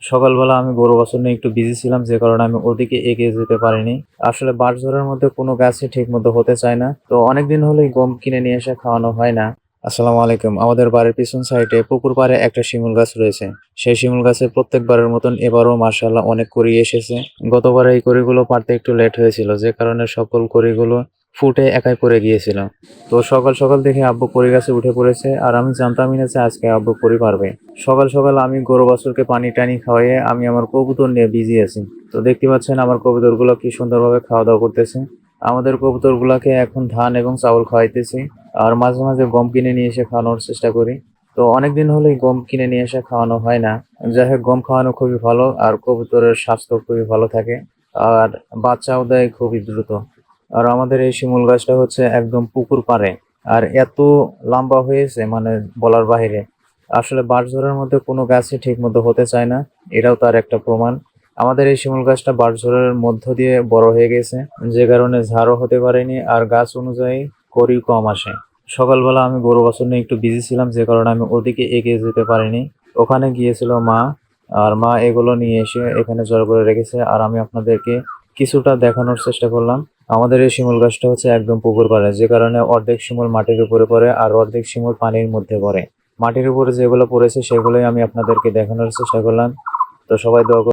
সকালবেলা আমি গরু বাছুর নিয়ে একটু বিজি ছিলাম, যে কারণে আমি ওদিকে এগিয়ে যেতে পারিনি। আসলে বাঁশঝড়ের মধ্যে কোনো গাছই ঠিক মতো হতে চায় না, তো অনেকদিন হলেই গম কিনে নিয়ে এসে খাওয়ানো হয় না। আসসালামু আলাইকুম। আমাদের বাড়ির পিছন সাইডে পুকুর পাড়ে একটা শিমুল গাছ রয়েছে। সেই শিমুল গাছে প্রত্যেকবারের মতন এবারও মাশাআল্লাহ অনেক কড়ি এসেছে। গতবার এই কড়িগুলো পাড়তে একটু লেট হয়েছিল, যে কারণে সকল কড়িগুলো ফুটে একাই পড়ে গিয়েছিল। তো সকাল সকাল দেখে আব্বু কড়ি গাছে উঠে পড়েছে, আর আমি জানতামই না যে আজকে আব্বু কড়ি পারবে। সকাল সকাল আমি গরু বাছুরকে পানি টানি খাওয়াইয়ে আমি আমার কবুতর নিয়ে বিজি আছি। তো দেখতে পাচ্ছেন আমার কবুতরগুলো কি সুন্দরভাবে খাওয়া দাওয়া করতেছে। আমাদের কবুতরগুলোকে এখন ধান এবং চাউল খাওয়াইতেছি, আর মাঝে মাঝে গম কিনে নিয়ে এসে খাওয়ানোর চেষ্টা করি। তো অনেকদিন হলেই গম কিনে নিয়ে এসে খাওয়ানো হয় না। যাই হোক, গম খাওয়ানো খুবই ভালো, আর কবুতরের স্বাস্থ্য খুবই ভালো থাকে, আর বাচ্চাও দেয় খুবই দ্রুত। আর আমাদের এই শিমুল গাছটা হচ্ছে একদম পুকুর পাড়ে, আর এত লম্বা হয়েছে মানে বলার বাইরে। আসলে বাঁশঝড়ের মধ্যে কোনো গাছই ঠিক মতো হতে চায় না, এটাও তার একটা প্রমাণ। আমাদের এই শিমুল গাছটা বাঁশঝড়ের মধ্য দিয়ে বড় হয়ে গেছে, যে কারণে ঝাড়ও হতে পারেনি, আর গাছ অনুযায়ী কড়ি কম আসে। সকালবেলা আমি গরু বাছুর নিয়ে একটু বিজি ছিলাম, যে কারণে আমি ওদিকে এগিয়ে যেতে পারিনি। ওখানে গিয়েছিল মা, আর মা এগুলো নিয়ে এসে এখানে জড়ো করে রেখেছে, আর আমি আপনাদেরকে কিছুটা দেখানোর চেষ্টা করলাম। আমাদের এই শিমুল গাছটা হচ্ছে একদম পুকুর পাড়ে, যে কারণে অর্ধেক শিমুল মাটির উপরে পড়ে আর অর্ধেক শিমুল পানির মধ্যে পড়ে। মাটির উপরে যেগুলো পড়েছে সেগুলোই আমি আপনাদেরকে দেখানোর চেষ্টা করলাম। তো সবাই দোয়া করবেন।